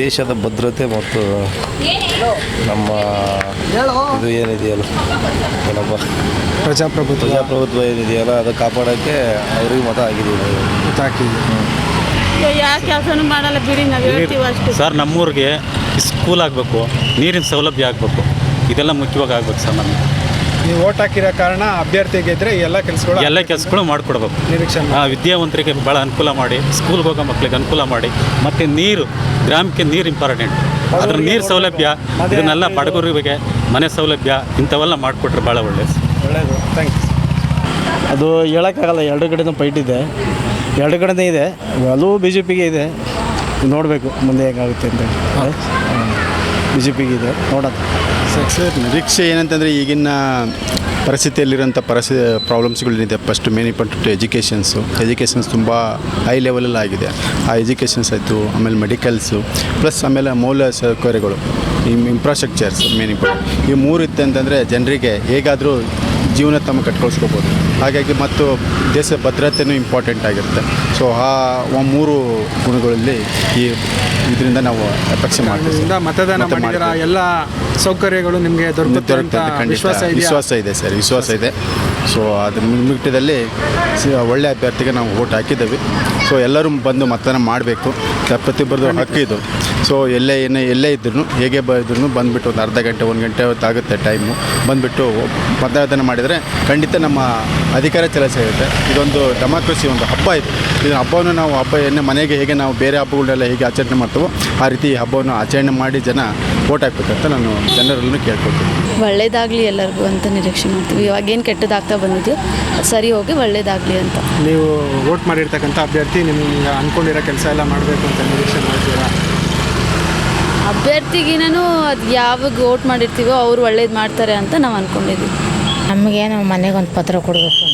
ದೇಶದ ಭದ್ರತೆ ಮತ್ತು ನಮ್ಮ ಇದು ಏನಿದೆಯಲ್ಲ ಏನಪ್ಪ ಪ್ರಜಾಪ್ರಭುತ್ವ ಏನಿದೆಯಲ್ಲ ಅದು ಕಾಪಾಡೋಕ್ಕೆ ಅವ್ರಿಗೆ ಮತ ಹಾಕಿದ್ದೀವಿ. ಯಾವ ಕೆಲಸನೂ ಮಾಡಲ್ಲ ಬಿಡಿ, ನಾವು ಹೇಳ್ತೀವಿ ಅಷ್ಟೇ ಸರ್. ನಮ್ಮೂರಿಗೆ ಸ್ಕೂಲ್ ಆಗಬೇಕು, ನೀರಿನ ಸೌಲಭ್ಯ ಆಗಬೇಕು, ಇದೆಲ್ಲ ಮುಖ್ಯವಾಗಿ ಆಗ್ಬೇಕು ಸರ್. ನಮಗೆ ನೀವು ಓಟ್ ಹಾಕಿರೋ ಕಾರಣ ಅಭ್ಯರ್ಥಿ ಗೆದ್ದರೆ ಎಲ್ಲ ಕೆಲಸಗಳು ಮಾಡಿಕೊಡ್ಬೇಕು. ನಿರೀಕ್ಷೆ ವಿದ್ಯಾವಂತರಿಗೆ ಭಾಳ ಅನುಕೂಲ ಮಾಡಿ, ಸ್ಕೂಲ್ಗೆ ಹೋಗೋ ಮಕ್ಕಳಿಗೆ ಅನುಕೂಲ ಮಾಡಿ. ಮತ್ತು ನೀರು, ಗ್ರಾಮಕ್ಕೆ ನೀರು ಇಂಪಾರ್ಟೆಂಟ್. ಅದ್ರ ನೀರು ಸೌಲಭ್ಯ ಇದನ್ನೆಲ್ಲ ಬಡಗರಿಗೆ ಮನೆ ಸೌಲಭ್ಯ ಇಂಥವೆಲ್ಲ ಮಾಡಿಕೊಟ್ರೆ ಭಾಳ ಒಳ್ಳೆಯದು. Thank you. ಅದು ಹೇಳೋಕ್ಕಾಗಲ್ಲ, ಎರಡು ಕಡೆನೂ ಫೈಟ್ ಇದೆ, ಎರಡು ಕಡೆನೇ ಇದೆ. ಹಲವು ಬಿ ಜೆ ಪಿಗೆ ಇದೆ, ನೋಡಬೇಕು ಮುಂದೆ ಹೇಗಾಗುತ್ತೆ ಅಂತ. ಬಿ ಜೆ ಪಿಗೆ ಇದೆ, ನೋಡೋದು. ಸರ್, ನಿರೀಕ್ಷೆ ಏನಂತಂದರೆ ಈಗಿನ ಪರಿಸ್ಥಿತಿಯಲ್ಲಿರೋಂಥ ಪ್ರಾಬ್ಲಮ್ಸ್ಗಳೇನಿದೆ. ಫಸ್ಟ್ ಮೇನ್ ಇಂಪಾರ್ಟೆಂಟ್ ಎಜುಕೇಷನ್ಸ್ ತುಂಬ ಹೈ ಲೆವೆಲಲ್ಲಿ ಆಗಿದೆ. ಆ ಎಜುಕೇಷನ್ಸ್ ಆಯಿತು, ಆಮೇಲೆ ಮೆಡಿಕಲ್ಸು, ಪ್ಲಸ್ ಆಮೇಲೆ ಮೌಲ್ಯ ಸೌಕರ್ಯಗಳು, ಇನ್ಫ್ರಾಸ್ಟ್ರಕ್ಚರ್ಸ್ ಮೇನ್ ಇಂಪಾರ್ಟೆಂಟ್. ಈ ಮೂರು ಇತ್ತು ಅಂತಂದರೆ ಜನರಿಗೆ ಹೇಗಾದರೂ ಜೀವನ ತಮ್ಮ ಕಟ್ಕೊಳ್ಸ್ಕೋಬೋದು. ಹಾಗಾಗಿ ಮತ್ತು ದೇಶ ಭದ್ರತೆಯೂ ಇಂಪಾರ್ಟೆಂಟ್ ಆಗಿರುತ್ತೆ. ಸೊ ಆ ಮೂರು ಗುಣಗಳಲ್ಲಿ ಇದರಿಂದ ನಾವು ಅಪೇಕ್ಷೆ ಮಾಡ್ತೀವಿ. ಮತದಾನ ಮಾಡಿದ ಎಲ್ಲ ಸೌಕರ್ಯಗಳು ನಿಮಗೆ ದೊರಕುತ್ತೆ ಅಂತ ವಿಶ್ವಾಸ ಇದೆ ಸರ್, ವಿಶ್ವಾಸ ಇದೆ. ಸೊ ಅದ್ರ ಮುಗಿಟ್ಟದಲ್ಲಿ ಒಳ್ಳೆಯ ಅಭ್ಯರ್ಥಿಗೆ ನಾವು ಓಟ್ ಹಾಕಿದ್ದೇವೆ. ಸೊ ಎಲ್ಲರೂ ಬಂದು ಮತದಾನ ಮಾಡಬೇಕು, ಪ್ರತಿಯೊಬ್ಬರದು ಹಕ್ಕಿದು. ಸೊ ಎಲ್ಲೇ ಇದ್ರೂ ಹೇಗೆ ಇದ್ರೂ ಬಂದುಬಿಟ್ಟು ಒಂದು ಅರ್ಧ ಗಂಟೆ 1 ಗಂಟೆ ಹೊತ್ತಾಗುತ್ತೆ ಟೈಮು, ಬಂದುಬಿಟ್ಟು ಮತದಾನ ಮಾಡಿದರೆ ಖಂಡಿತ ನಮ್ಮ ಅಧಿಕಾರ ಚಲಾಯಿಸುತ್ತೆ. ಇದೊಂದು ಡೆಮಾಕ್ರಸಿ, ಒಂದು ಹಬ್ಬ ಇದು. ಇದನ್ನು ಹಬ್ಬವನ್ನು ನಾವು ಮನೆಗೆ ಹೇಗೆ ನಾವು ಬೇರೆ ಹಬ್ಬಗಳನ್ನೆಲ್ಲ ಹೇಗೆ ಆಚರಣೆ ಮಾಡ್ತೀವೋ ಆ ರೀತಿ ಈ ಹಬ್ಬವನ್ನು ಆಚರಣೆ ಮಾಡಿ ಜನ ಓಟ್ ಹಾಕ್ಬೇಕಂತ ನಾನು ಜನರಲ್ಲೂ ಕೇಳ್ಕೊಳ್ತೀನಿ. ಒಳ್ಳೇದಾಗಲಿ ಎಲ್ಲರಿಗೂ ಅಂತ ನಿರೀಕ್ಷೆ ಮಾಡ್ತೀವಿ. ಇವಾಗೇನು ಕೆಟ್ಟದಾಗ್ತಾ ಬಂದಿದೆಯೋ ಸರಿ ಹೋಗಿ ಒಳ್ಳೇದಾಗಲಿ ಅಂತ. ನೀವು ವೋಟ್ ಮಾಡಿರ್ತಕ್ಕಂಥ ಅಭ್ಯರ್ಥಿ ನಿಮ್ಗೆ ಅಂದ್ಕೊಂಡಿರೋ ಕೆಲಸ ಎಲ್ಲ ಮಾಡಬೇಕು ಅಂತ ನಿರೀಕ್ಷೆ ಮಾಡ್ತೀರಾ? ಅಭ್ಯರ್ಥಿಗಿನೂ ಅದು ಯಾವಾಗ ವೋಟ್ ಮಾಡಿರ್ತೀವೋ ಅವ್ರು ಒಳ್ಳೇದು ಮಾಡ್ತಾರೆ ಅಂತ ನಾವು ಅಂದ್ಕೊಂಡಿದ್ದೀವಿ. ನಮಗೆ ನಮ್ಮ ಮನೆಗೆ ಒಂದು ಪತ್ರ ಕೊಡಬೇಕು.